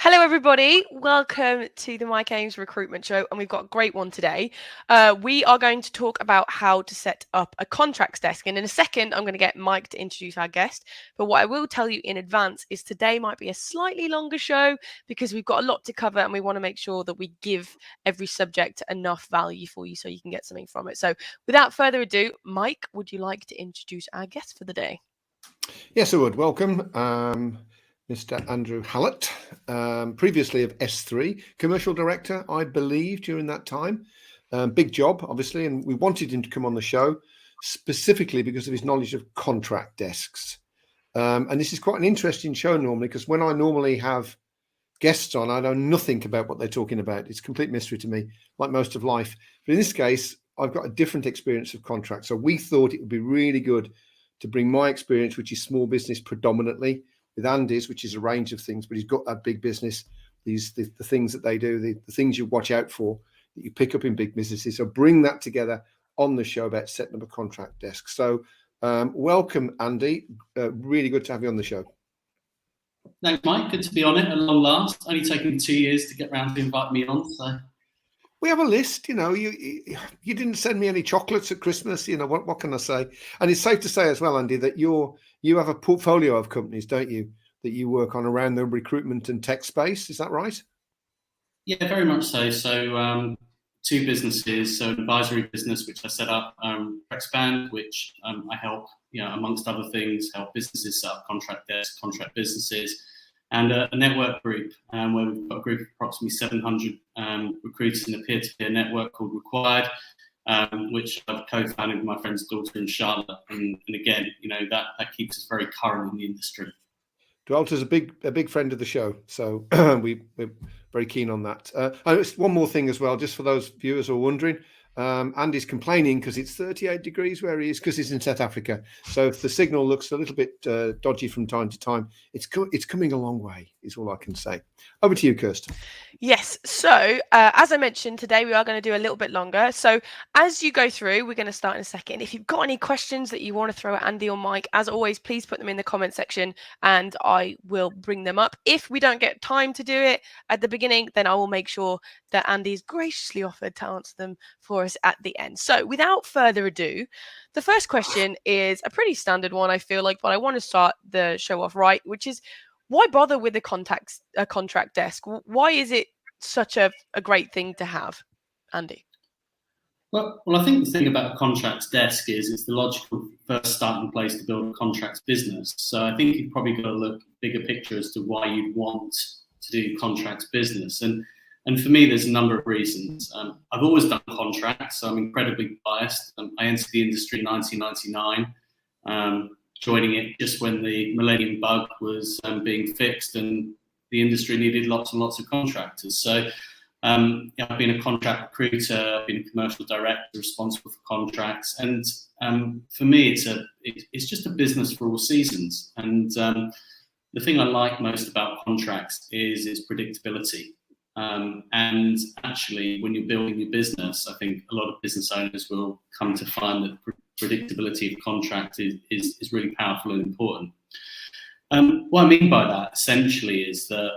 Hello, everybody. Welcome to the Mike Ames Recruitment Show, and we've got a great one today. We are going to talk about how to set up a contracts desk, and in a second, I'm going to get Mike to introduce our guest. But what I will tell you in advance is today might be a slightly longer show because we've got a lot to cover, and we want to make sure that we give every subject enough value for you so you can get something from it. So, without further ado, Mike, would you like to introduce our guest for the day? Yes, I would. Welcome, Mr. Andy Hallett, previously of SThree, commercial director, I believe, during that time. Big job, obviously, and we wanted him to come on the show specifically because of his knowledge of contract desks. And this is quite an interesting show normally, because when I normally have guests on, I know nothing about what they're talking about. It's a complete mystery to me, like most of life. But in this case, I've got a different experience of contracts. So we thought it would be really good to bring my experience, which is small business predominantly, with Andy's, which is a range of things, but he's got that big business, the things that they do, the things you watch out for that you pick up in big businesses. So bring that together on the show about setting up a contract desk. So welcome, Andy. Really good to have you on the show. Thanks, Mike. Good to be on it at long last. Only taken 2 years to get round to invite me on. So we have a list. You know, you didn't send me any chocolates at Christmas. You know, what can I say? And it's safe to say as well, Andy, that you have a portfolio of companies, don't you, that you work on around the recruitment and tech space. Is that right? Yeah, very much so. So 2 businesses. So an advisory business, which I set up, Expand, which I help, amongst other things, help businesses set up contract desks, contract businesses, and a network group where we've got a group of approximately 700 recruiters in a peer-to-peer network called Required, which I've co-founded with my friend's daughter in Charlotte. And again, that keeps us very current in the industry. Dwelter's a big friend of the show, so we're very keen on that. One more thing as well, just for those viewers who are wondering, Andy's complaining because it's 38 degrees where he is, because he's in South Africa. So if the signal looks a little bit dodgy from time to time, it's coming a long way, is all I can say. Over to you, Kirsten. Yes, so as I mentioned, today we are going to do a little bit longer. So as you go through, we're going to start in a second. If you've got any questions that you want to throw at Andy or Mike, as always, please put them in the comment section and I will bring them up. If we don't get time to do it at the beginning, then I will make sure that Andy's graciously offered to answer them for us at the end. So without further ado, the first question is a pretty standard one, I feel like, but I want to start the show off right, which is, why bother with a contract desk? Why is it such a great thing to have, Andy? Well, I think the thing about a contracts desk is it's the logical first starting place to build a contracts business. So I think you've probably got to look bigger picture as to why you'd want to do contracts business. And for me, there's a number of reasons. I've always done contracts, so I'm incredibly biased. I entered the industry in 1999. Joining it just when the millennium bug was being fixed and the industry needed lots and lots of contractors. So I've been a contract recruiter, I've been a commercial director responsible for contracts, and for me it's just a business for all seasons. And the thing I like most about contracts is its predictability. And actually, when you're building your business, I think a lot of business owners will come to find that predictability of contract is really powerful and important. What I mean by that essentially is that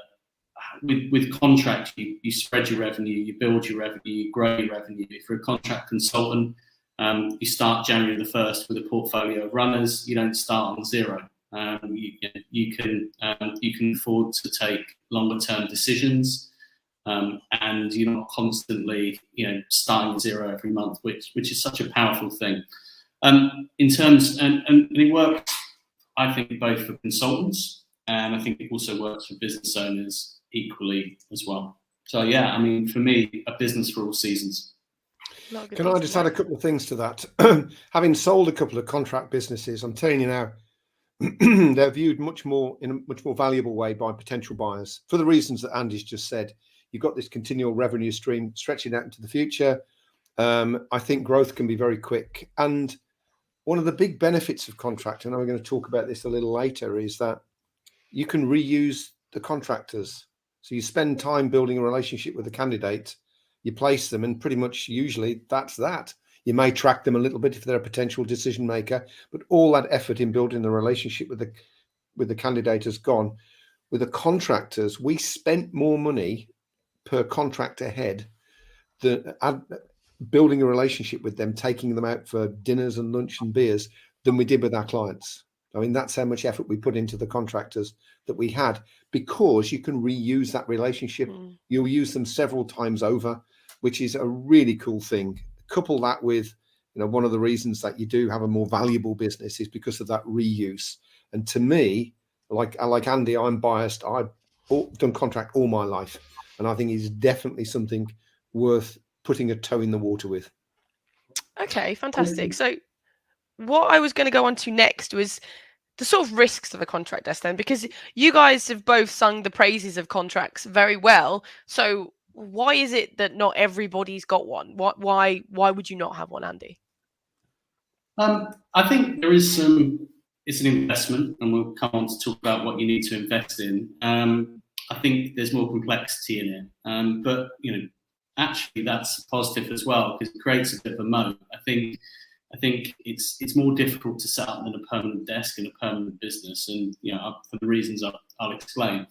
with contract, you spread your revenue, you build your revenue, you grow your revenue. If you're a contract consultant, you start January the 1st with a portfolio of runners. You don't start on zero. You can afford to take longer term decisions. And you're not constantly, starting at zero every month, which is such a powerful thing. In terms, and it works, I think, both for consultants, and I think it also works for business owners equally as well. So yeah, I mean, for me, a business for all seasons. Can I just add a couple of things to that? Having sold a couple of contract businesses, I'm telling you now, they're viewed in a much more valuable way by potential buyers for the reasons that Andy's just said. You've got this continual revenue stream stretching out into the future. I think growth can be very quick. And one of the big benefits of contract, and we're going to talk about this a little later, is that you can reuse the contractors. So you spend time building a relationship with the candidate, you place them, and pretty much usually that's that. You may track them a little bit if they're a potential decision maker, but all that effort in building the relationship with the candidate has gone. with the contractors, we spent more money per contractor head than building a relationship with them, taking them out for dinners and lunch and beers, than we did with our clients. I mean, that's how much effort we put into the contractors that we had, because you can reuse that relationship. You'll use them several times over, which is a really cool thing. Couple that with, one of the reasons that you do have a more valuable business is because of that reuse. And to me, like Andy, I'm biased. I've done contract all my life, and I think it's definitely something worth putting a toe in the water with. Okay, fantastic. So what I was going to go on to next was the sort of risks of a contract desk then, because you guys have both sung the praises of contracts very well. So why is it that not everybody's got one? Why would you not have one, Andy? I think there is it's an investment, and we'll come on to talk about what you need to invest in. I think there's more complexity in it, but actually that's positive as well, because it creates a bit of a moat. I think it's more difficult to set up than a permanent desk and a permanent business, and for the reasons I'll explain.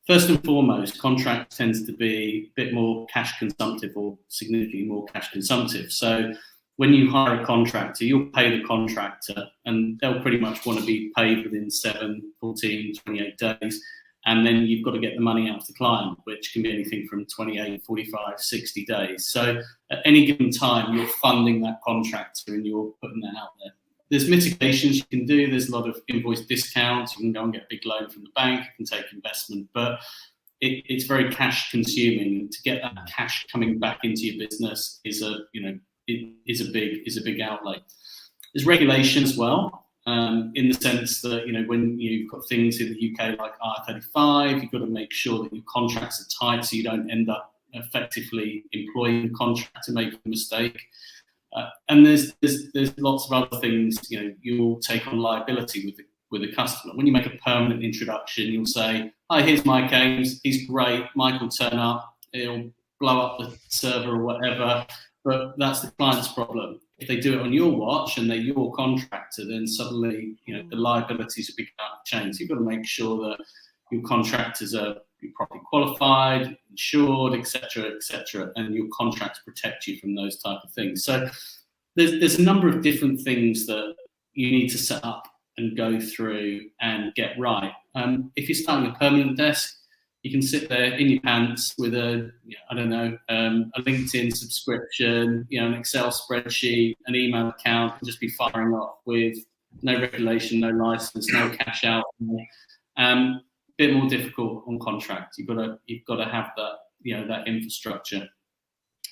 First and foremost, contract tends to be a bit more cash consumptive, or significantly more cash consumptive. So when you hire a contractor, you'll pay the contractor, and they'll pretty much want to be paid within 7, 14, 28 days. And then you've got to get the money out to the client, which can be anything from 28, 45, 60 days. So at any given time, you're funding that contractor and you're putting that out there. There's mitigations you can do. There's a lot of invoice discounts. You can go and get a big loan from the bank. You can take investment, but it's very cash consuming. And to get that cash coming back into your business is a big outlay. There's regulation as well. In the sense that, when you've got things in the UK like R35, you've got to make sure that your contracts are tight so you don't end up effectively employing the contractor, making a mistake. And there's lots of other things. You'll take on liability with the customer. When you make a permanent introduction, you'll say, "Hi, here's Mike Ames. He's great. Mike will turn up. He'll blow up the server or whatever." But that's the client's problem. If they do it on your watch and they're your contractor, then suddenly, the liabilities are big out of chain. So you've got to make sure that your contractors are properly qualified, insured, etc., and your contracts protect you from those type of things. So there's a number of different things that you need to set up and go through and get right. If you're starting a permanent desk, you can sit there in your pants with a LinkedIn subscription, an Excel spreadsheet, an email account, and just be firing off with no regulation, no license, no cash out. Bit more difficult on contract. You've got to have that, that infrastructure.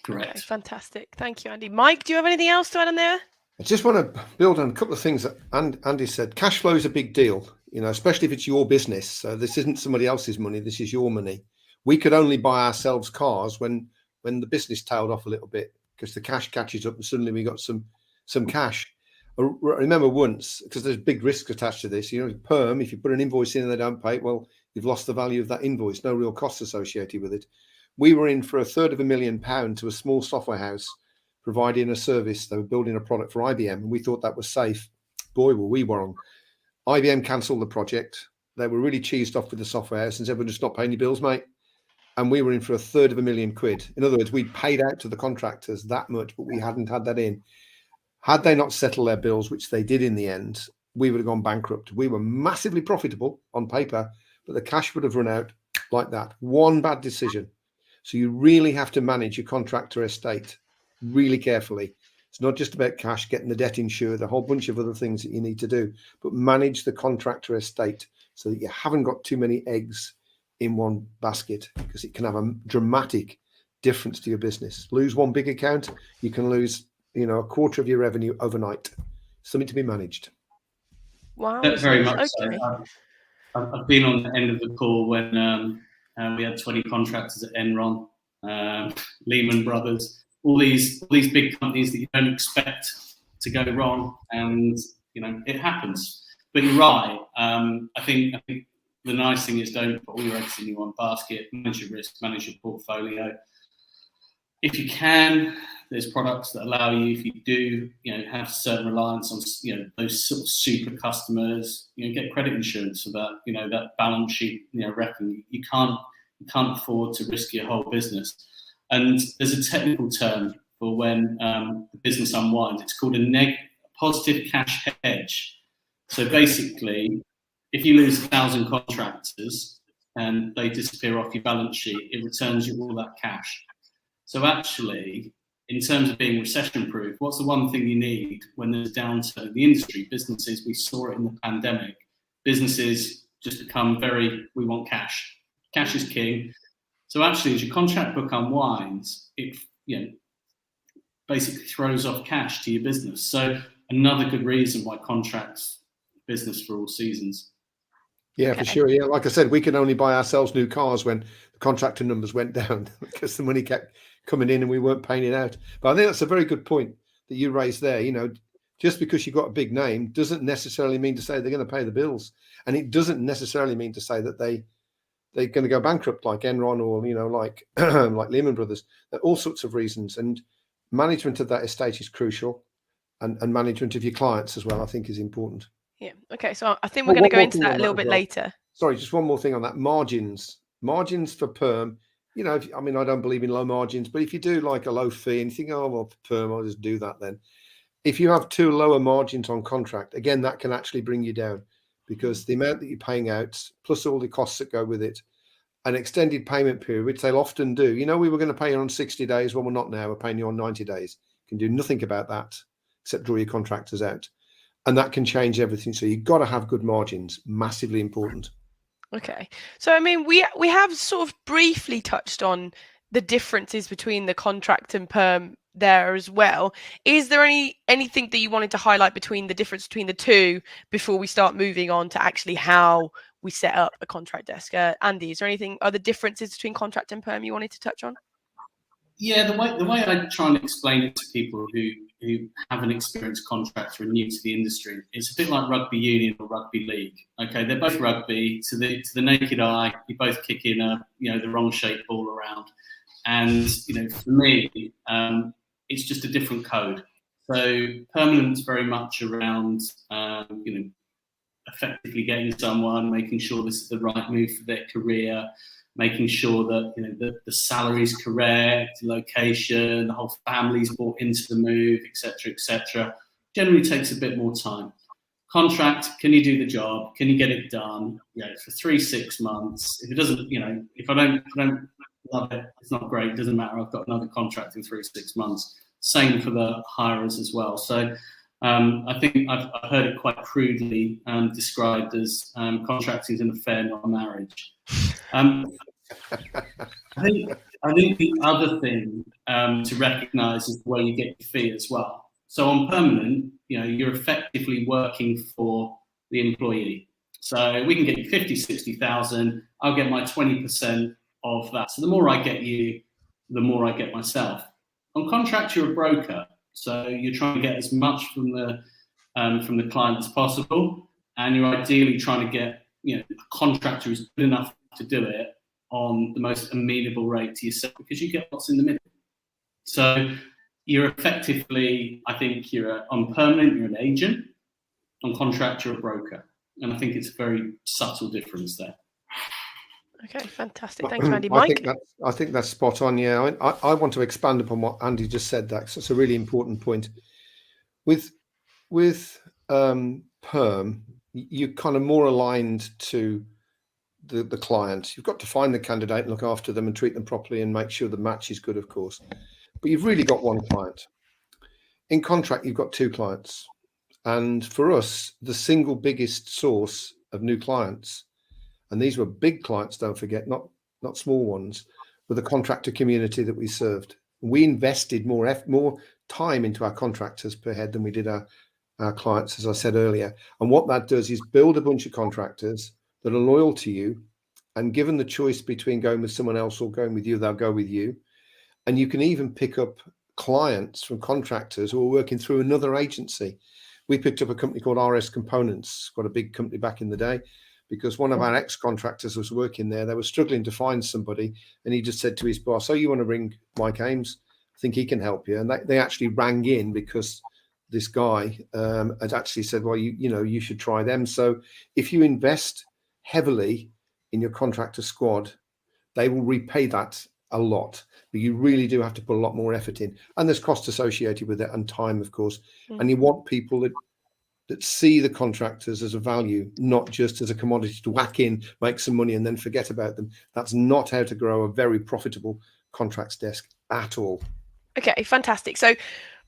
Correct. Okay, fantastic. Thank you, Andy. Mike, do you have anything else to add on there? I just want to build on a couple of things that Andy said. Cash flow is a big deal, especially if it's your business. So this isn't somebody else's money. This is your money. We could only buy ourselves cars when the business tailed off a little bit, because the cash catches up and suddenly we got some cash. I remember once, because there's big risks attached to this, perm, if you put an invoice in and they don't pay it, well, you've lost the value of that invoice, no real costs associated with it. We were in for £350,000 to a small software house providing a service. They were building a product for IBM, and we thought that was safe. Boy, were we wrong. IBM cancelled the project. They were really cheesed off with the software house and said, "We're just not paying your bills, mate." And we were in for £350,000. In other words, we'd paid out to the contractors that much, but we hadn't had that in. Had they not settled their bills, which they did in the end, we would have gone bankrupt. We were massively profitable on paper, but the cash would have run out like that. One bad decision. So you really have to manage your contractor estate really carefully. It's not just about cash, getting the debt insured, a whole bunch of other things that you need to do, but manage the contractor estate so that you haven't got too many eggs in one basket, because it can have a dramatic difference to your business. Lose one big account, you can lose, a quarter of your revenue overnight. Something to be managed. Wow. Very much okay. so. I've been on the end of the call when we had 20 contractors at Enron, Lehman Brothers, all these big companies that you don't expect to go wrong, and it happens. But you're right. I think the nice thing is, don't put all your eggs in one basket. Manage your risk, manage your portfolio. if you can, there's products that allow you, if you do, have certain reliance on, those sort of super customers, get credit insurance for that, that balance sheet, reckoning. You can't afford to risk your whole business. And there's a technical term for when the business unwinds. It's called a positive cash hedge. So basically, if you lose 1,000 contractors and they disappear off your balance sheet, it returns you all that cash. So actually, in terms of being recession-proof, what's the one thing you need when there's a downturn in the industry? Businesses, we saw it in the pandemic, businesses just become we want cash. Cash is king. So actually, as your contract book unwinds, it basically throws off cash to your business. So another good reason why contracts business for all seasons. Yeah, for sure. Yeah, like I said, we could only buy ourselves new cars when the contractor numbers went down because the money kept coming in and we weren't paying it out. But I think that's a very good point that you raised there. Just because you've got a big name doesn't necessarily mean to say they're going to pay the bills, and it doesn't necessarily mean to say that they're going to go bankrupt like Enron or like like Lehman Brothers. There are all sorts of reasons, and management of that estate is crucial, and management of your clients as well, I think, is important. Yeah. Okay. So I think we're going to go into that a little bit later. Sorry, just one more thing on that. Margins for perm. I don't believe in low margins, but if you do like a low fee and you think, oh, well, for perm, I'll just do that then. If you have too lower margins on contract, again, that can actually bring you down because the amount that you're paying out, plus all the costs that go with it, an extended payment period, which they'll often do. We were going to pay you on 60 days. Well, we're not now. We're paying you on 90 days. You can do nothing about that except draw your contractors out. And that can change everything. So you've got to have good margins. Massively important. Okay. So, we have sort of briefly touched on the differences between the contract and perm there as well. Is there anything that you wanted to highlight between the difference between the two before we start moving on to actually how we set up a contract desk? Andy, is there other differences between contract and perm you wanted to touch on? Yeah, the way I try and explain it to people who haven't experienced contracts or are new to the industry, it's a bit like rugby union or rugby league. Okay, they're both rugby. To the naked eye, you both kick in the wrong shaped ball around, and for me, it's just a different code. So permanent's very much around effectively getting someone, making sure this is the right move for their career, making sure that the salary is correct, location, the whole family's bought into the move, etc. Generally takes a bit more time. Contract, can you do the job? Can you get it done? For 3-6 months. If it doesn't, if I don't love it, it's not great. It doesn't matter. I've got another contract in 3-6 months. Same for the hirers as well. So I think I've heard it quite crudely described as contracting is an affair, not a marriage. I think the other thing to recognise is where you get your fee as well. So on permanent, you're effectively working for the employee. So we can get you 50, 60,000. I'll get my 20% of that. So the more I get you, the more I get myself. On contract, you're a broker. So you're trying to get as much from the client as possible, and you're ideally trying to get a contractor who's good enough to do it on the most amenable rate to yourself, because you get what's in the middle. So you're effectively, I think on permanent, you're an agent. On contract, you're a broker. And I think it's a very subtle difference there. Okay, fantastic. Thank you, Andy. Mike? I think that's spot on. Yeah, I want to expand upon what Andy just said. That's a really important point. With perm, you're kind of more aligned to the client. You've got to find the candidate and look after them and treat them properly and make sure the match is good, of course. But you've really got one client. In contract, you've got two clients. And for us, the single biggest source of new clients, and these were big clients, don't forget, not small ones, were the contractor community that we served. We invested more time into our contractors per head than we did our clients, as I said earlier. And what that does is build a bunch of contractors that are loyal to you, and given the choice between going with someone else or going with you, they'll go with you. And you can even pick up clients from contractors who are working through another agency. We picked up a company called RS Components, quite a big company back in the day, because one of our ex-contractors was working there. They were struggling to find somebody, and he just said to his boss, "Oh, you want to bring Mike Ames?" think he can help you. And they actually rang in because this guy had actually said, well, you should try them. So if you invest heavily in your contractor squad, they will repay that a lot, but you really do have to put a lot more effort in, and there's costs associated with it and time, of course. And you want people that see the contractors as a value, not just as a commodity to whack in, make some money and then forget about them. That's not how to grow a very profitable contracts desk at all. Okay, fantastic. So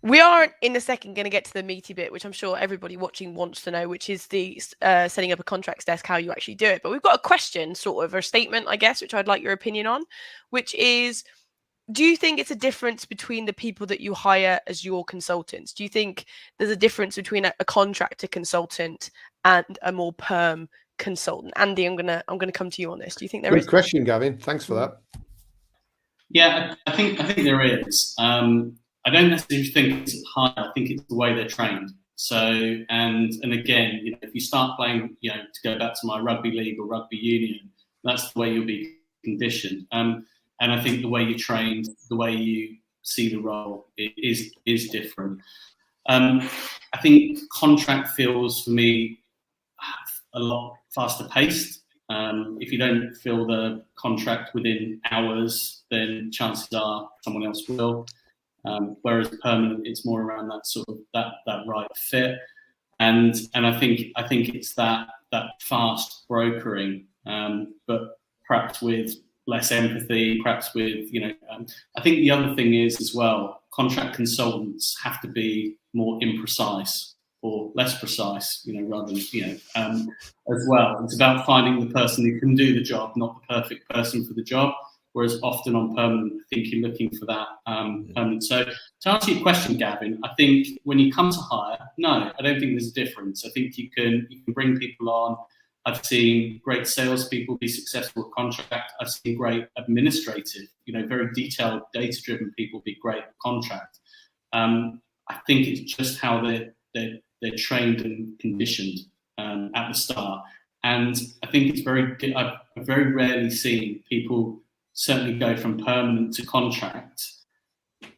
we are in a second going to get to the meaty bit, which I'm sure everybody watching wants to know, which is the setting up a contracts desk, how you actually do it. But we've got a question, sort of a statement, I guess, which I'd like your opinion on, which is, do you think it's a difference between the people that you hire as your consultants? Do you think there's a difference between a contractor consultant and a more perm consultant? Andy, I'm gonna come to you on this. Do you think there is? Good question, Gavin. Thanks for that. Yeah, I think there is. I don't necessarily think it's higher. I think it's the way they're trained. So, and again, if you start playing, to go back to my rugby league or rugby union, that's the way you'll be conditioned. And I think the way you're trained, the way you see the role is different. I think contract feels for me a lot faster paced. If you don't fill the contract within hours, then chances are someone else will. Whereas permanent, it's more around that sort of that right fit. And I think it's that fast brokering, but perhaps with less empathy, perhaps with, I think the other thing is as well, contract consultants have to be more imprecise or less precise, rather than, as well. It's about finding the person who can do the job, not the perfect person for the job. Whereas often on permanent, I think you're looking for that permanent. So to answer your question, Gavin, I think when you come to hire, no, I don't think there's a difference. I think you can bring people on. I've seen great salespeople be successful at contract. I've seen great administrative, very detailed, data-driven people be great at contract. I think it's just how they're trained and conditioned at the start. And I think I've very rarely seen people certainly go from permanent to contract. A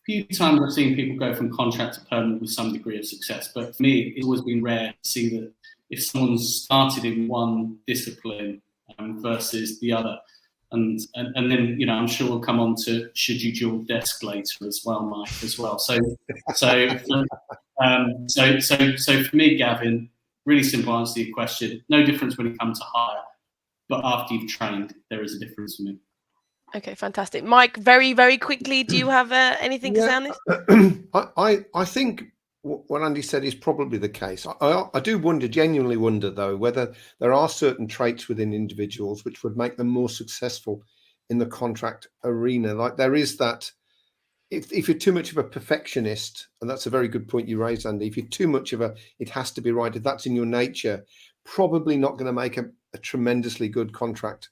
few times I've seen people go from contract to permanent with some degree of success, but for me, it's always been rare to see that if someone's started in one discipline versus the other. And then, I'm sure we'll come on to should you dual desk later as well, Mike, as well. So for me, Gavin, really simple answer to your question. No difference when it comes to hire, but after you've trained, there is a difference for me. Okay, fantastic. Mike, very, very quickly, do you have anything to say on this? I think what Andy said is probably the case. I do genuinely wonder, though, whether there are certain traits within individuals which would make them more successful in the contract arena. Like there is that, if you're too much of a perfectionist, and that's a very good point you raised, Andy, if you're too much of it has to be right, if that's in your nature, probably not going to make a tremendously good contract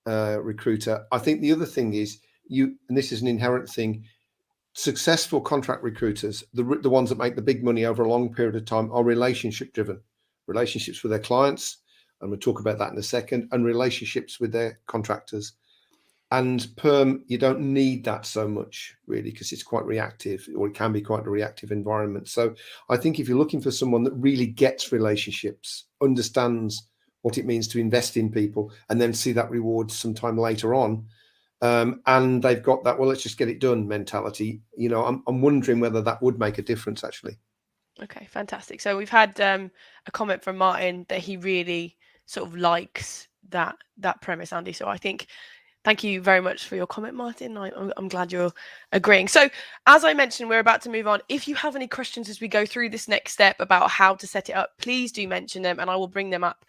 recruiter. I think the other thing is and this is an inherent thing, successful contract recruiters, the ones that make the big money over a long period of time, are relationship driven. Relationships with their clients, and we'll talk about that in a second, and relationships with their contractors. And perm, you don't need that so much, really, because it's quite reactive, or it can be quite a reactive environment. So I think if you're looking for someone that really gets relationships, understands what it means to invest in people, and then see that reward sometime later on, and they've got that, well, let's just get it done mentality, I'm wondering whether that would make a difference, actually. Okay, fantastic. So we've had a comment from Martin that he really sort of likes that premise, Andy. So I think, thank you very much for your comment, Martin. I'm glad you're agreeing. So as I mentioned, we're about to move on. If you have any questions as we go through this next step about how to set it up, please do mention them, and I will bring them up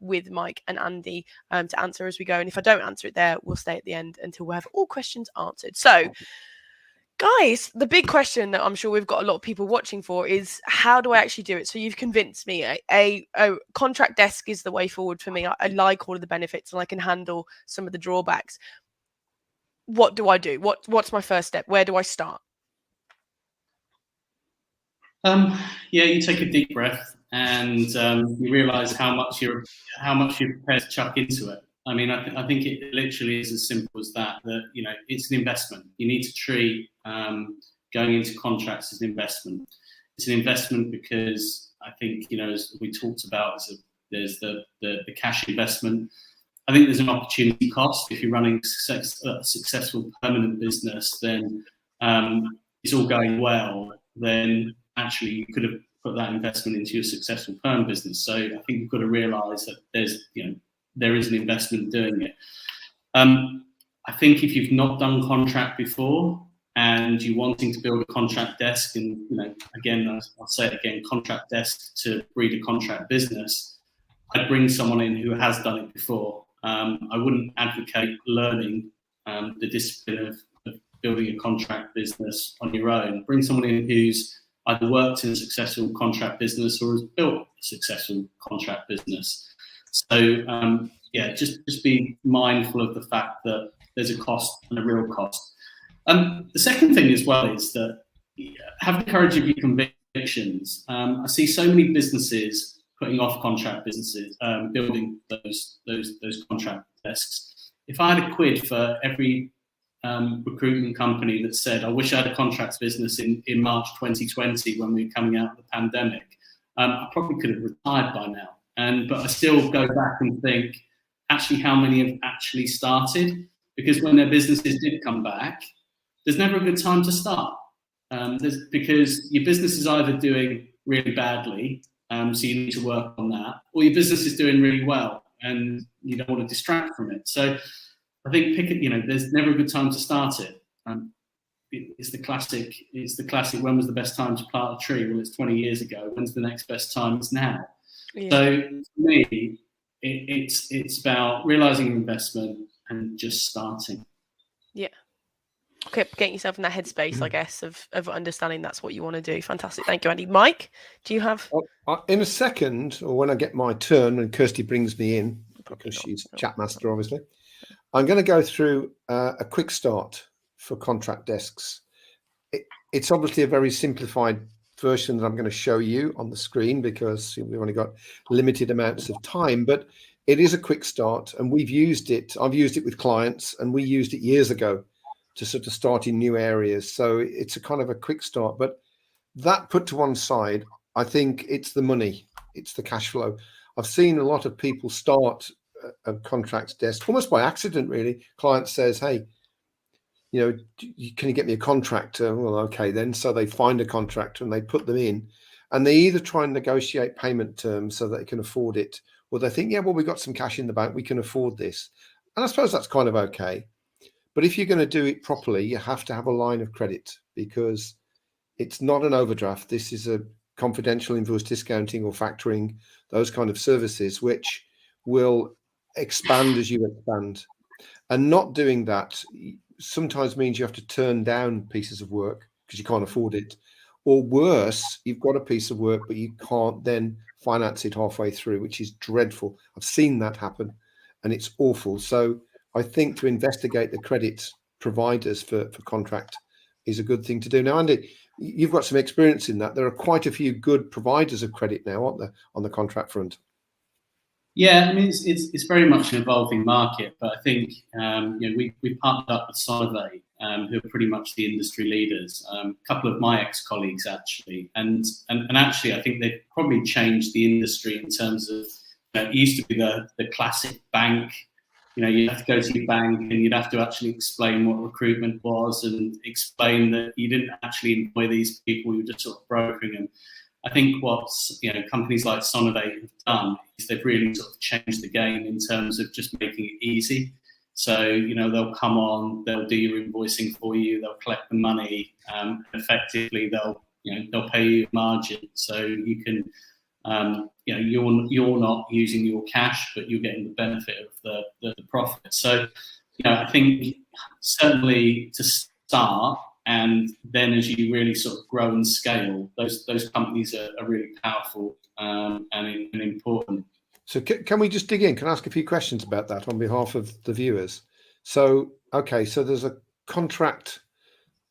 with Mike and Andy to answer as we go. And if I don't answer it there, we'll stay at the end until we have all questions answered. So guys, the big question that I'm sure we've got a lot of people watching for is, how do I actually do it? So you've convinced me a contract desk is the way forward for me. I like all of the benefits and I can handle some of the drawbacks. What do I do? What's my first step? Where do I start? You take a deep breath and you realise how much you're prepared to chuck into it. I mean, I think it literally is as simple as that. That it's an investment. You need to treat going into contracts as an investment. It's an investment because I think as we talked about, there's the cash investment. I think there's an opportunity cost if you're running a successful permanent business. Then it's all going well. Then actually you could have put that investment into your successful perm business. So I think you've got to realise that there is an investment doing it. I think if you've not done contract before and you're wanting to build a contract desk, and again, I'll say it again, contract desk to breed a contract business, I'd bring someone in who has done it before. I wouldn't advocate learning the discipline of building a contract business on your own. Bring someone in who's either worked in a successful contract business or has built a successful contract business. So just be mindful of the fact that there's a cost and a real cost. The second thing as well is that have the courage of your convictions. I see so many businesses putting off contract businesses, building those contract desks. If I had a quid for every recruitment company that said, I wish I had a contracts business in March 2020 when we were coming out of the pandemic, I probably could have retired by now. But I still go back and think, actually, how many have actually started? Because when their businesses did come back, there's never a good time to start. Because your business is either doing really badly, so you need to work on that, or your business is doing really well and you don't want to distract from it. So I think there's never a good time to start it. It's the classic, when was the best time to plant a tree? Well, it's 20 years ago. When's the next best time? It's now. Yeah. So for me, it's about realizing investment and just starting. Yeah. Okay, getting yourself in that headspace, I guess, of understanding that's what you want to do. Fantastic. Thank you, Andy. Mike, do you have? In a second, or when I get my turn and Kirsty brings me in, because she's chat master, obviously, I'm going to go through a quick start for contract desks. It's obviously a very simplified version that I'm going to show you on the screen because we've only got limited amounts of time, but it is a quick start and we've used it. I've used it with clients and we used it years ago to sort of start in new areas. So it's a kind of a quick start, but that put to one side, I think it's the money, it's the cash flow. I've seen a lot of people start a contracts desk almost by accident, really. Client says, hey, can you get me a contractor? Well, okay, then. So they find a contractor and they put them in and they either try and negotiate payment terms so that they can afford it, or they think, yeah, well, we got some cash in the bank, we can afford this. And I suppose that's kind of okay. But if you're going to do it properly, you have to have a line of credit because it's not an overdraft. This is a confidential invoice discounting or factoring, those kind of services, which will expand as you expand. And not doing that sometimes means you have to turn down pieces of work because you can't afford it. Or worse, you've got a piece of work, but you can't then finance it halfway through, which is dreadful. I've seen that happen and it's awful. So I think to investigate the credit providers for contract is a good thing to do. Now, Andy, you've got some experience in that. There are quite a few good providers of credit now, aren't there, on the contract front? Yeah, I mean, it's very much an evolving market, but I think we partnered up with Sonovate, who are pretty much the industry leaders. A couple of my ex-colleagues actually, and actually, I think they've probably changed the industry in terms of it used to be the classic bank. You have to go to your bank and you'd have to actually explain what recruitment was and explain that you didn't actually employ these people, you were just sort of brokering them. I think what companies like Sonovate have done is they've really sort of changed the game in terms of just making it easy. So they'll come on, they'll do your invoicing for you, they'll collect the money, effectively they'll pay you a margin, so you can you're not using your cash, but you're getting the benefit of the profit. So I think certainly to start. And then as you really sort of grow and scale, those companies are really powerful and important. So can we just dig in? Can I ask a few questions about that on behalf of the viewers? So, okay, so there's a contract,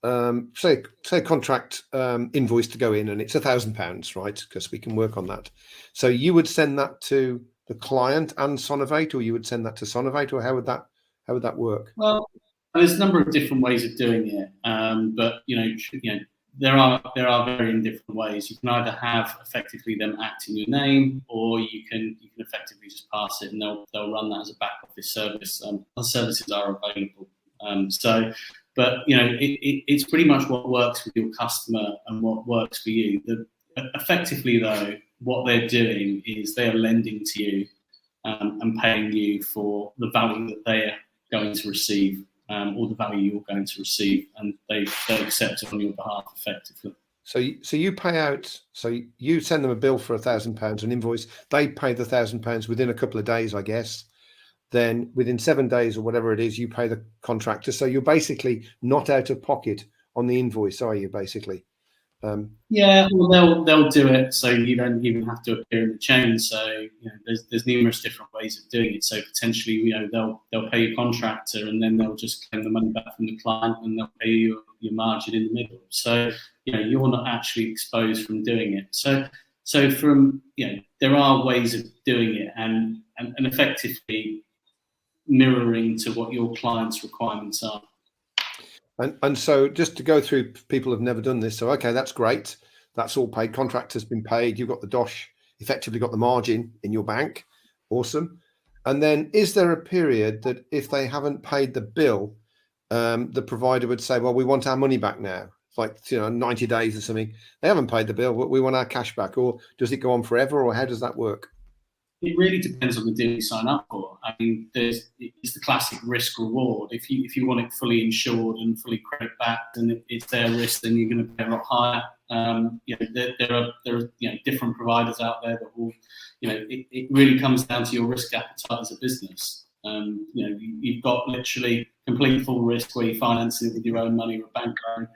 say contract invoice to go in and it's £1,000, right? Because we can work on that. So you would send that to the client and Sonovate, or you would send that to Sonovate, or how would that work? Well, there's a number of different ways of doing it, but there are varying different ways. You can either have effectively them act in your name, or you can effectively just pass it, and they'll run that as a back office service. Those services are available. But it's pretty much what works with your customer and what works for you. Effectively, though, what they're doing is they are lending to you and paying you for the value that they are going to receive, or the value you're going to receive, and they accept it on your behalf effectively. So you pay out. So you send them a bill for £1,000, an invoice. They pay the £1,000 within a couple of days, I guess. Then within 7 days or whatever it is, you pay the contractor. So you're basically not out of pocket on the invoice, are you? Basically. Yeah, well, they'll do it, so you don't even have to appear in the chain. So there's numerous different ways of doing it. So potentially, they'll pay your contractor, and then they'll just claim the money back from the client, and they'll pay you your margin in the middle. So you're not actually exposed from doing it. So from there are ways of doing it, and effectively mirroring to what your client's requirements are. And so just to go through, people have never done this. So, okay, that's great. That's all paid. Contractor's been paid. You've got the dosh, effectively got the margin in your bank. Awesome. And then is there a period that if they haven't paid the bill, the provider would say, well, we want our money back now. It's like, 90 days or something. They haven't paid the bill, but we want our cash back. Or does it go on forever, or how does that work? It really depends on the deal you sign up for. I mean, it's the classic risk reward. If you want it fully insured and fully credit backed, and it's their risk, then you're going to pay a lot higher. There are different providers out there that will. It really comes down to your risk appetite as a business. You've got literally complete full risk where you're financing it with your own money or a bank loan,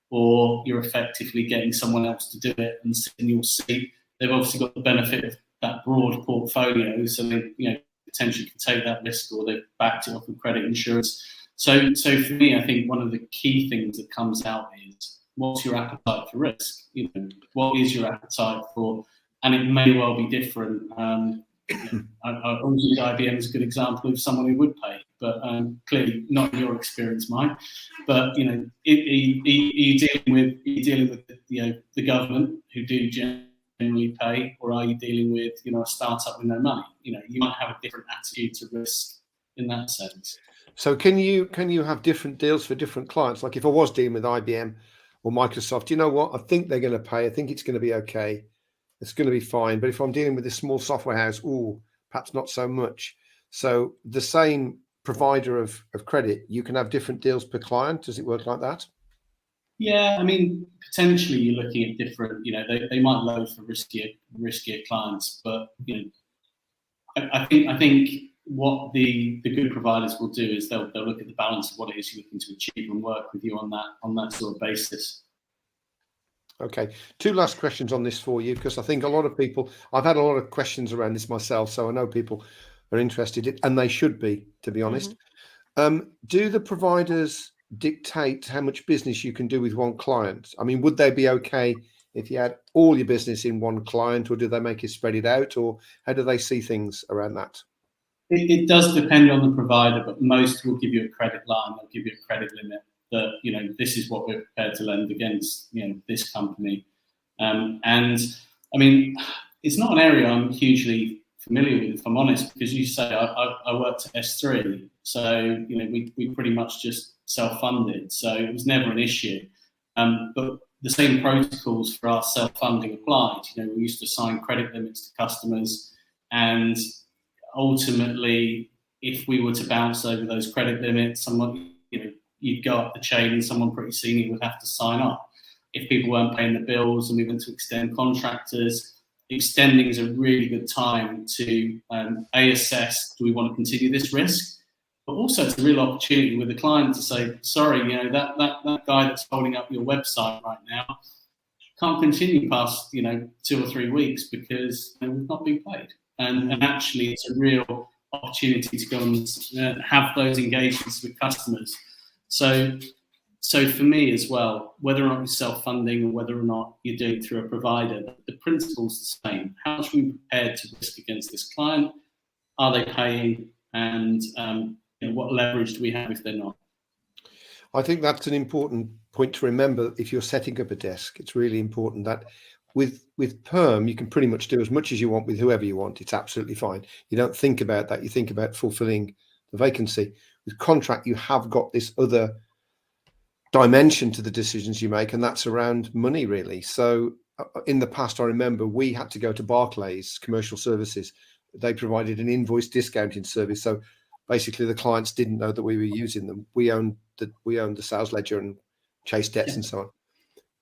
or you're effectively getting someone else to do it and sit in your seat. They've obviously got the benefit of that broad portfolio, so they potentially can take that risk, or they've backed it off with credit insurance. So for me, I think one of the key things that comes out is, what's your appetite for risk? What is your appetite for? And it may well be different. I always use IBM as a good example of someone who would pay, but clearly not in your experience, Mike. But are you dealing with the government, who do generally pay, or are you dealing with a startup with no money? You might have a different attitude to risk in that sense. So can you have different deals for different clients? Like if I was dealing with IBM or Microsoft, you know what? I think they're going to pay. I think it's going to be okay. It's going to be fine. But if I'm dealing with a small software house, perhaps not so much. So the same provider of credit, you can have different deals per client. Does it work like that? Yeah, I mean, potentially you're looking at different, they might load for riskier clients, but I think what the good providers will do is they'll look at the balance of what it is you're looking to achieve and work with you on that sort of basis. Okay, 2 last questions on this for you, because I think a lot of people, I've had a lot of questions around this myself, so I know people are interested, and they should be, to be honest. Do the providers dictate how much business you can do with one client? I mean, would they be okay if you had all your business in one client, or do they make you spread it out, or how do they see things around that? It does depend on the provider, but most will give you a credit line. They'll give you a credit limit that, this is what we're prepared to lend against, this company. And I mean, it's not an area I'm hugely familiar with, if I'm honest, because you say I worked at SThree, so we pretty much just self-funded, so it was never an issue. But the same protocols for our self-funding applied. We used to assign credit limits to customers, and ultimately, if we were to bounce over those credit limits, someone, you'd go up the chain and someone pretty senior would have to sign up. If people weren't paying the bills and we went to extend contractors, extending is a really good time to assess, do we want to continue this risk? But also it's a real opportunity with the client to say, sorry, that guy that's holding up your website right now can't continue past 2 or 3 weeks because we've not been paid. And actually it's a real opportunity to go and have those engagements with customers. So for me as well, whether or not you're self-funding or whether or not you're doing it through a provider, the principle's the same. How much are we prepared to risk against this client? are they paying, and what leverage do we have if they're not? I think that's an important point to remember if you're setting up a desk. It's really important that with perm, you can pretty much do as much as you want with whoever you want. It's absolutely fine. You don't think about that. You think about fulfilling the vacancy. With contract, you have got this other dimension to the decisions you make, and that's around money, really. So in the past, I remember we had to go to Barclays Commercial Services. They provided an invoice discounting service. So basically, the clients didn't know that we were using them. We owned the sales ledger and chase debts and so on.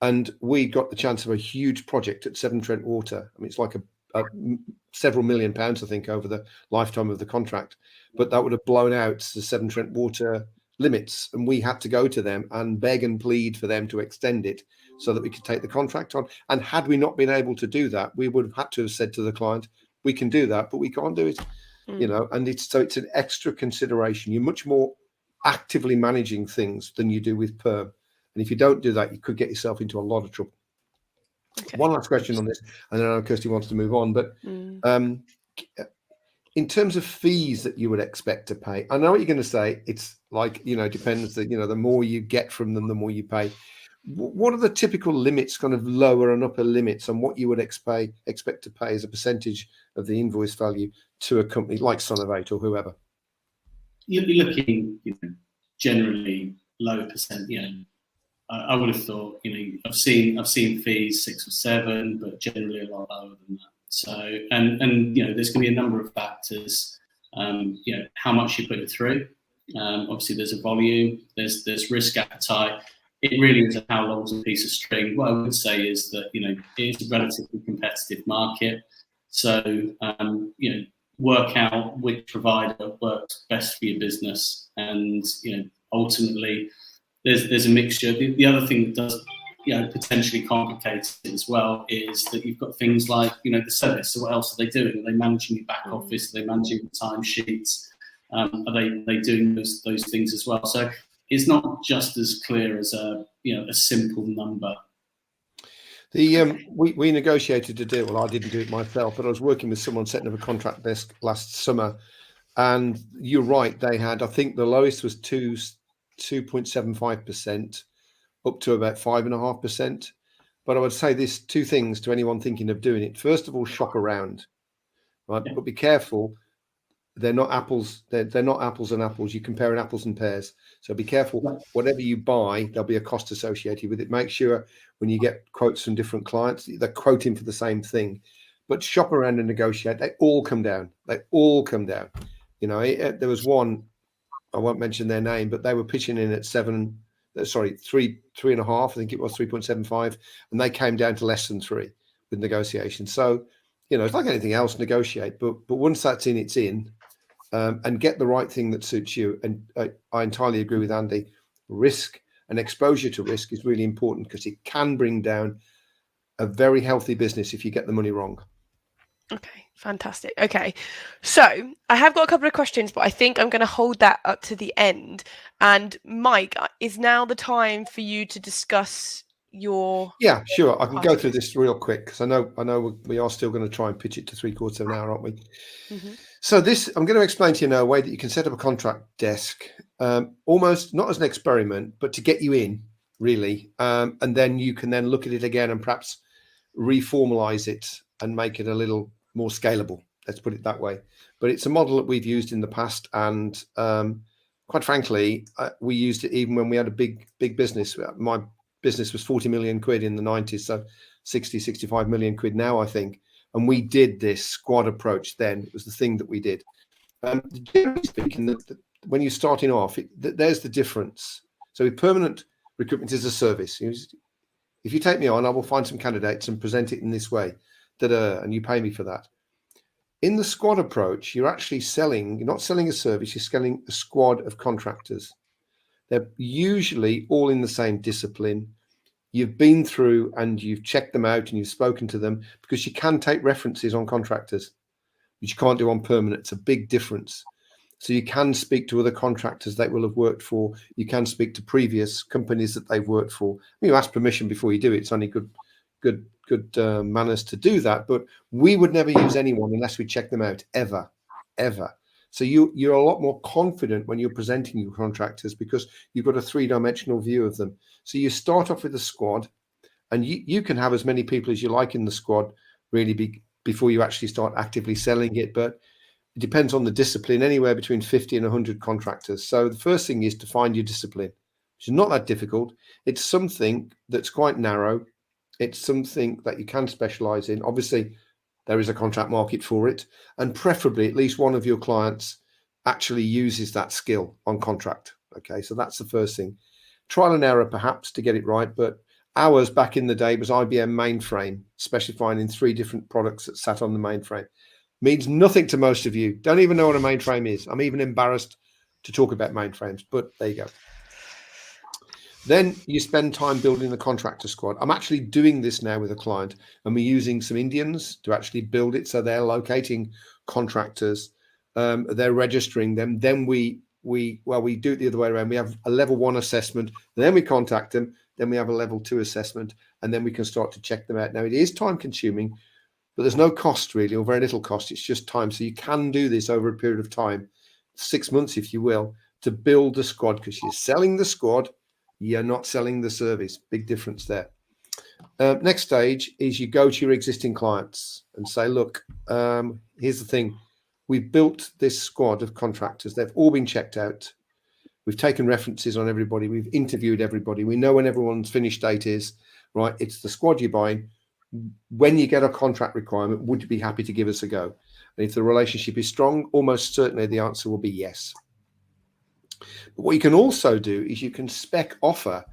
And we got the chance of a huge project at Severn Trent Water. I mean, it's like a several £1 million, I think, over the lifetime of the contract. But that would have blown out the Severn Trent Water limits, and we had to go to them and beg and plead for them to extend it so that we could take the contract on. And had we not been able to do that, we would have had to have said to the client, we can do that, but we can't do it. And it's an extra consideration. You're much more actively managing things than you do with perm. And if you don't do that, you could get yourself into a lot of trouble. Okay. One last question on this, and then I know Kirsty wants to move on, but in terms of fees that you would expect to pay, I know what you're going to say. It's like, depends that, the more you get from them, the more you pay. What are the typical limits, kind of lower and upper limits on what you would expect to pay as a percentage of the invoice value to a company like Sonovate or whoever? You'll be looking, generally low percent. I would have thought, I've seen fees 6 or 7, but generally a lot lower than that. So, and there's going to be a number of factors. How much you put it through. Obviously, there's a volume. There's risk appetite. It really is how long's a piece of string. What I would say is that it is a relatively competitive market. So work out which provider works best for your business, and ultimately there's a mixture. The other thing that does potentially complicate it as well is that you've got things like the service. So what else are they doing? Are they managing your back office? Are they managing the timesheets? Are they doing those things as well? So it's not just as clear as a simple number. We negotiated a deal. Well, I didn't do it myself, but I was working with someone setting up a contract desk last summer, and you're right. They had, I think, the lowest was 2.75%, up to about 5.5%. But I would say this: 2 things to anyone thinking of doing it. First of all, shop around, right? But be careful. They're not apples. They're not apples and apples. You're comparing apples and pears. So be careful. Whatever you buy, there'll be a cost associated with it. Make sure when you get quotes from different clients, they're quoting for the same thing. But shop around and negotiate. They all come down. They all come down. There was one, I won't mention their name, but they were pitching in at 3.5. I think it was 3.75, and they came down to less than 3 with negotiation. So, it's like anything else, negotiate. But once that's in, it's in. And get the right thing that suits you. And I entirely agree with Andy. Risk and exposure to risk is really important, because it can bring down a very healthy business if you get the money wrong. Okay, fantastic. Okay, so I have got a couple of questions, but I think I'm going to hold that up to the end. And Mike, is now the time for you to discuss your... Yeah, sure. I can go through this real quick, because I know we are still going to try and pitch it to 3/4 of an hour, aren't we? Mm-hmm. So this, I'm going to explain to you now a way that you can set up a contract desk, almost not as an experiment, but to get you in, really. And then you can then look at it again and perhaps reformalize it and make it a little more scalable. Let's put it that way. But it's a model that we've used in the past, and quite frankly, we used it even when we had a big business. My business was 40 million quid in the 90s, so 65 million quid now, I think. And we did this squad approach then. It was the thing that we did. Generally speaking, when you're starting off, there's the difference. So with permanent recruitment is a service. If you take me on, I will find some candidates and present it in this way, and you pay me for that. In the squad approach, you're actually selling, you're not selling a service, you're selling a squad of contractors. They're usually all in the same discipline. You've been through and you've checked them out and you've spoken to them, because you can take references on contractors, which you can't do on permanent. It's a big difference. So you can speak to other contractors they will have worked for. You can speak to previous companies that they've worked for. You ask permission before you do it. It's only good manners to do that. But we would never use anyone unless we check them out, ever. ever. So you're a lot more confident when you're presenting your contractors because you've got a three-dimensional view of them. So you start off with a squad, and you can have as many people as you like in the squad really before you actually start actively selling it. But it depends on the discipline, anywhere between 50 and 100 contractors. So the first thing is to find your discipline, which is not that difficult. It's something that's quite narrow. It's something that you can specialize in. Obviously, there is a contract market for it, and preferably at least one of your clients actually uses that skill on contract. Okay, so that's the first thing. Trial and error perhaps to get it right, but ours back in the day was IBM mainframe, specifying in 3 different products that sat on the mainframe. Means nothing to most of you. Don't even know what a mainframe is. I'm even embarrassed to talk about mainframes, but there you go. Then you spend time building the contractor squad. I'm actually doing this now with a client, and we're using some Indians to actually build it. So they're locating contractors, they're registering them. Then we do it the other way around. We have a level 1 assessment, then we contact them. Then we have a level 2 assessment, and then we can start to check them out. Now it is time consuming, but there's no cost really, or very little cost. It's just time. So you can do this over a period of time, 6 months, if you will, to build the squad, because you're selling the squad, you're not selling the service. Big difference there. Next stage is you go to your existing clients and say, look, here's the thing. We've built this squad of contractors. They've all been checked out. We've taken references on everybody. We've interviewed everybody. We know when everyone's finish date is, right? It's the squad you're buying. When you get a contract requirement, would you be happy to give us a go? And if the relationship is strong, almost certainly the answer will be yes. But what you can also do is you can spec offer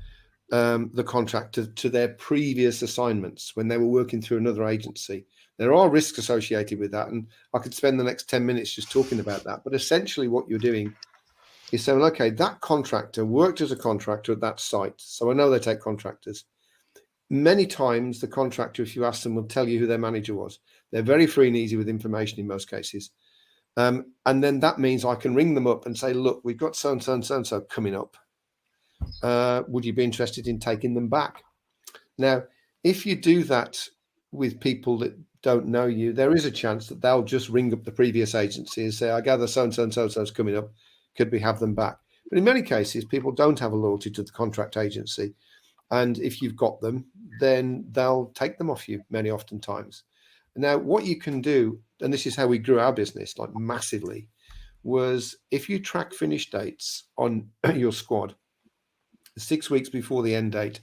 the contractor to their previous assignments when they were working through another agency. There are risks associated with that, and I could spend the next 10 minutes just talking about that. But essentially what you're doing is saying, okay, that contractor worked as a contractor at that site. So I know they take contractors. Many times the contractor, if you ask them, will tell you who their manager was. They're very free and easy with information in most cases. And then that means I can ring them up and say, look, we've got so-and-so and so-and-so coming up. Would you be interested in taking them back? Now, if you do that with people that don't know you, there is a chance that they'll just ring up the previous agency and say, I gather so-and-so and so-and-so is coming up. Could we have them back? But in many cases, people don't have a loyalty to the contract agency. And if you've got them, then they'll take them off you oftentimes. Now, what you can do, and this is how we grew our business like massively, was if you track finish dates on your squad 6 weeks before the end date,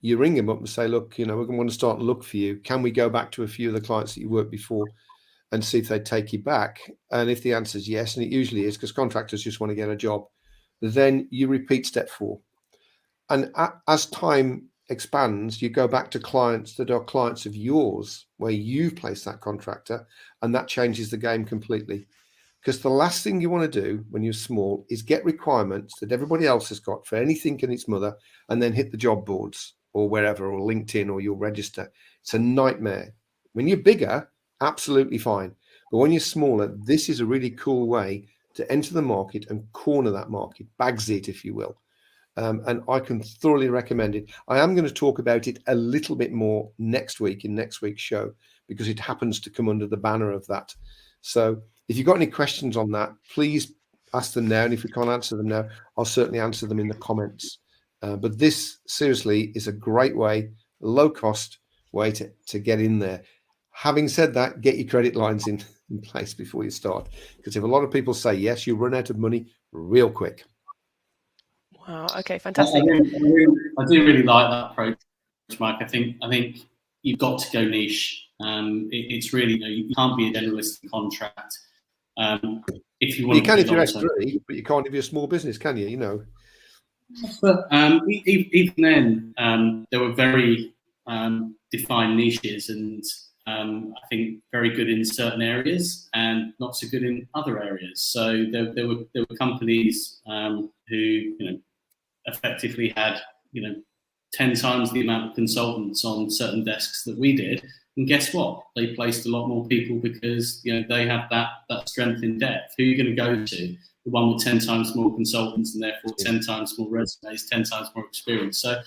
you ring them up and say, look, we're going to want to start and look for you. Can we go back to a few of the clients that you worked before and see if they take you back? And if the answer is yes, and it usually is because contractors just want to get a job, then you repeat step 4. And as time expands, you go back to clients that are clients of yours where you've placed that contractor, and that changes the game completely. Because the last thing you want to do when you're small is get requirements that everybody else has got for anything and its mother, and then hit the job boards or wherever, or LinkedIn, or you'll register. It's a nightmare. When you're bigger, absolutely fine. But when you're smaller, this is a really cool way to enter the market and corner that market, bags it, if you will. And I can thoroughly recommend it. I am going to talk about it a little bit more next week in next week's show, because it happens to come under the banner of that. So if you've got any questions on that, please ask them now. And if we can't answer them now, I'll certainly answer them in the comments. But this seriously is a great way, low cost way to get in there. Having said that, get your credit lines in place before you start, because if a lot of people say yes, you run out of money real quick. Wow. Okay. Fantastic. I do really like that approach, Mike. I think you've got to go niche. It's really, you can't be a generalist contract. If you want, you can if you're SThree, but you can't if you're a small business, can you? But even then, there were very defined niches, and I think very good in certain areas and not so good in other areas. So there were companies who effectively had 10 times the amount of consultants on certain desks that we did, and guess what? They placed a lot more people because they have that strength in depth. Who are you going to go to? The one with 10 times more consultants and therefore 10 times more resumes, 10 times more experience. So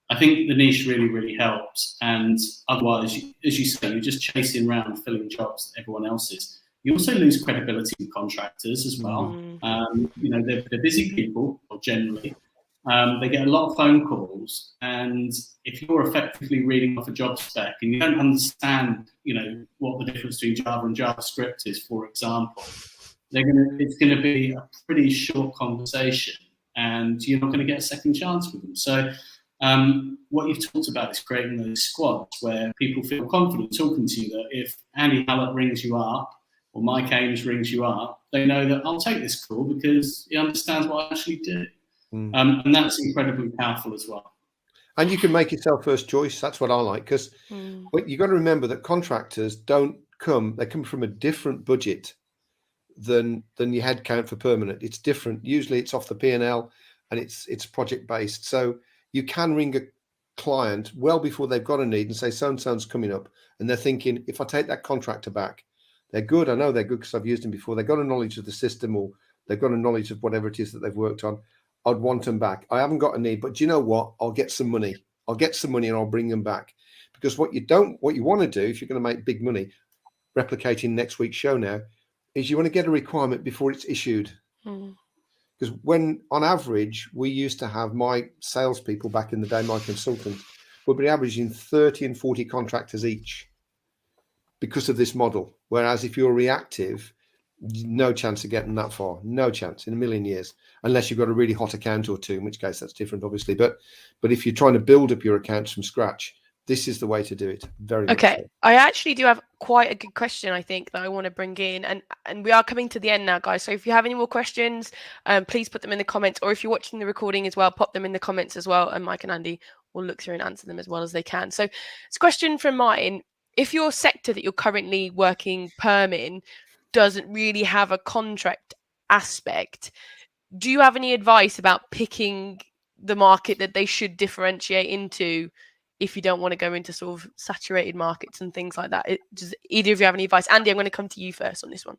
I think the niche really, really helps. And otherwise, as you say, you're just chasing around filling jobs that everyone else is. You also lose credibility with contractors as well. They're busy people, generally. They get a lot of phone calls, and if you're effectively reading off a job spec and you don't understand, what the difference between Java and JavaScript is, for example, it's going to be a pretty short conversation, and you're not going to get a second chance with them. So what you've talked about is creating those squads where people feel confident talking to you, that if Andy Hallett rings you up or Mike Ames rings you up, they know that I'll take this call because he understands what I actually do. And that's incredibly powerful as well. And you can make yourself first choice. That's what I like, because you've got to remember that contractors they come from a different budget than your headcount for permanent. It's different. Usually it's off the P&L and it's project based. So you can ring a client well before they've got a need and say, so-and-so's coming up. And they're thinking, if I take that contractor back, they're good. I know they're good because I've used them before. They've got a knowledge of the system, or they've got a knowledge of whatever it is that they've worked on. I'd want them back. I haven't got a need, but do you know what? I'll get some money. And I'll bring them back. Because what you want to do, if you're going to make big money, replicating next week's show now, is you want to get a requirement before it's issued. Because when, on average, we used to have my salespeople back in the day, my consultants, would be averaging 30 and 40 contractors each because of this model. Whereas if you're reactive, no chance of getting that far. No chance in a million years, unless you've got a really hot account or two, in which case that's different, obviously. But if you're trying to build up your accounts from scratch, this is the way to do it. Very much okay. so. I actually do have quite a good question, I think, that I want to bring in, and we are coming to the end now, guys. So if you have any more questions, please put them in the comments, or if you're watching the recording as well, pop them in the comments as well, and Mike and Andy will look through and answer them as well as they can. So it's a question from Martin. If your sector that you're currently working perm in doesn't really have a contract aspect, do you have any advice about picking the market that they should differentiate into if you don't want to go into sort of saturated markets and things like that? Does either of you have any advice? Andy, I'm going to come to you first on this one.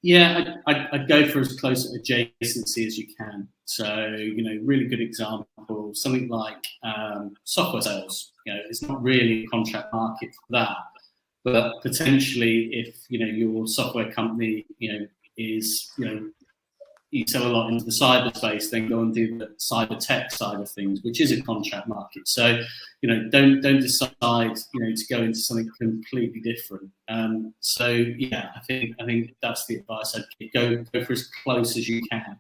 Yeah, I'd go for as close adjacency as you can. So, really good example, something like software sales. It's not really a contract market for that. But potentially, if your software company is you sell a lot into the cyberspace, then go and do the cyber tech side of things, which is a contract market. So don't decide to go into something completely different. So yeah, I think that's the advice I'd give. Go for as close as you can.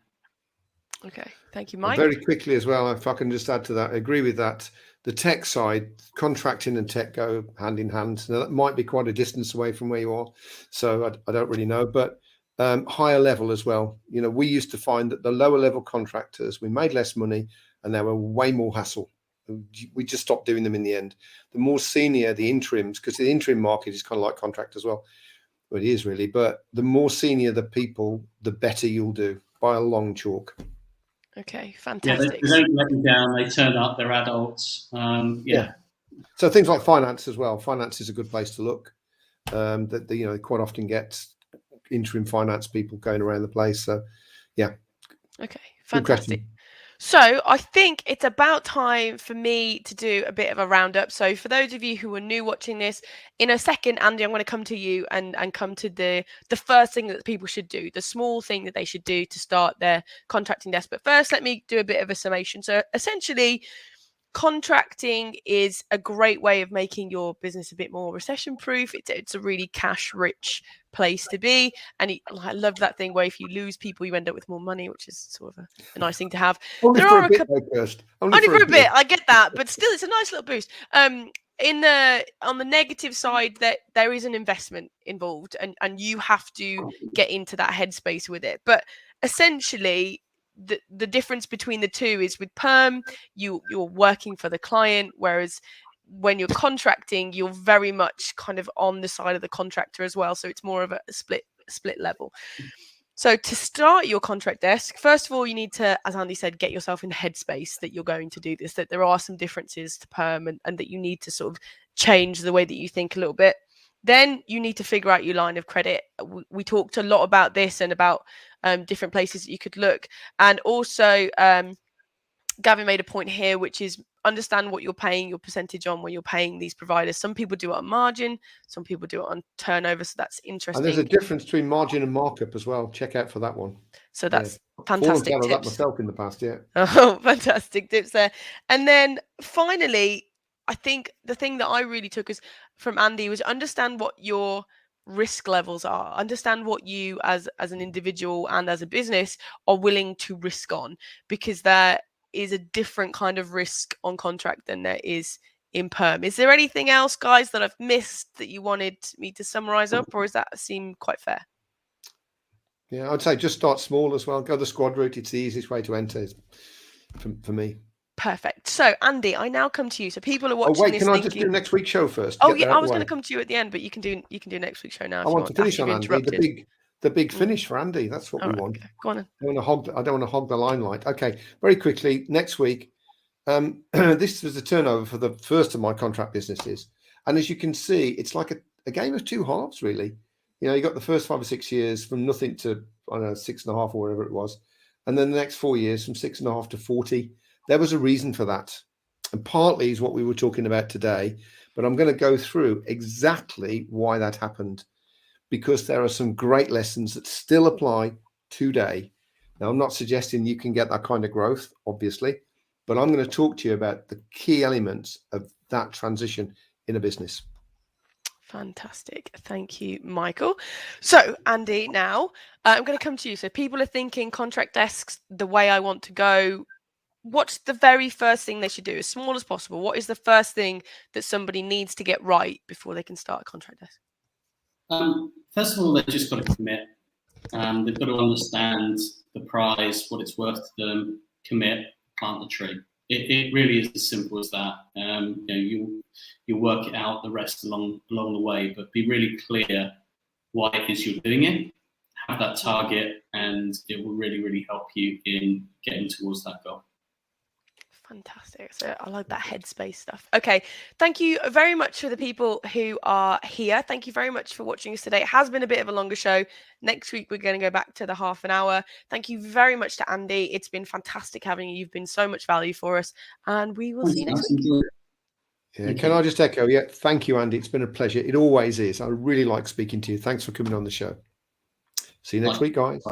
Okay, thank you, Mike. Very quickly as well, if I can just add to that, I agree with that. The tech side, contracting and tech go hand in hand. Now, that might be quite a distance away from where you are, so I don't really know, but higher level as well. We used to find that the lower level contractors, we made less money and they were way more hassle. We just stopped doing them in the end. The more senior, the interims, because the interim market is kind of like contract as well. Well, it is really, but the more senior the people, the better you'll do by a long chalk. Okay, fantastic. Yeah, they don't let you down. They turn up. They're adults. Yeah. So things like finance as well. Finance is a good place to look. That quite often gets interim finance people going around the place. So, yeah. Okay, fantastic. So I think it's about time for me to do a bit of a roundup. So for those of you who are new watching this, in a second, Andy, I'm going to come to you and come to the first thing that people should do, the small thing that they should do to start their contracting desk. But first, let me do a bit of a summation. So essentially, contracting is a great way of making your business a bit more recession proof. It's a really cash rich place to be, and I love that thing where if you lose people you end up with more money, which is sort of a nice thing to have. Only for a bit, only for a bit. I get that, but still it's a nice little boost. On the negative side, that there is an investment involved, and you have to get into that headspace with it. But essentially, the difference between the two is with perm, you're working for the client, whereas when you're contracting, you're very much kind of on the side of the contractor as well. So it's more of a split level. So to start your contract desk, first of all, you need to, as Andy said, get yourself in the headspace that you're going to do this, that there are some differences to perm and that you need to sort of change the way that you think a little bit. Then you need to figure out your line of credit. We talked a lot about this and about different places that you could look. And also Gavin made a point here, which is understand what you're paying your percentage on when you're paying these providers. Some people do it on margin, some people do it on turnover. So that's interesting. And there's a difference between margin and markup as well. Check out for that one. So that's fantastic tips. That myself in the past, yeah. Oh, fantastic tips there. And then finally, I think the thing that I really took is from Andy was understand what your risk levels are. Understand what you as an individual and as a business are willing to risk on, because there is a different kind of risk on contract than there is in perm. Is there anything else, guys, that I've missed that you wanted me to summarize up, or does that seem quite fair? Yeah, I'd say just start small as well. Go the squad route. It's the easiest way to enter for me. Perfect. So, Andy, I now come to you. So people are watching. Oh, wait, can I just do next week's show first? Oh, yeah, I was going to come to you at the end, but you can do next week's show now. I want to finish on Andy. The big finish for Andy. That's what we want. Okay. Go on. I don't want to hog the limelight. Okay, very quickly. Next week, this was the turnover for the first of my contract businesses, and as you can see, it's like a game of two halves, really. You know, you got the first 5 or 6 years from nothing to, I don't know, 6.5 or whatever it was, and then the next 4 years from 6.5 to 40. There was a reason for that, and partly is what we were talking about today. But I'm going to go through exactly why that happened, because there are some great lessons that still apply today. Now, I'm not suggesting you can get that kind of growth, obviously, but I'm going to talk to you about the key elements of that transition in a business. Fantastic. Thank you, Michael. So, Andy, now I'm going to come to you. So people are thinking contract desks, the way I want to go. What's the very first thing they should do, as small as possible? What is the first thing that somebody needs to get right before they can start a contract desk? First of all, they've just got to commit. They've got to understand the price, what it's worth to them, commit, plant the tree. It really is as simple as that. You work it out the rest along the way, but be really clear why it is you're doing it. Have that target, and it will really, really help you in getting towards that goal. Fantastic. So I like that headspace stuff. Okay. Thank you very much for the people who are here. Thank you very much for watching us today. It has been a bit of a longer show. Next week, we're going to go back to the half an hour. Thank you very much to Andy. It's been fantastic having you. You've been so much value for us, and we will see you next week. Yeah, can I just echo? Yeah, thank you, Andy. It's been a pleasure. It always is. I really like speaking to you. Thanks for coming on the show. See you next week, guys.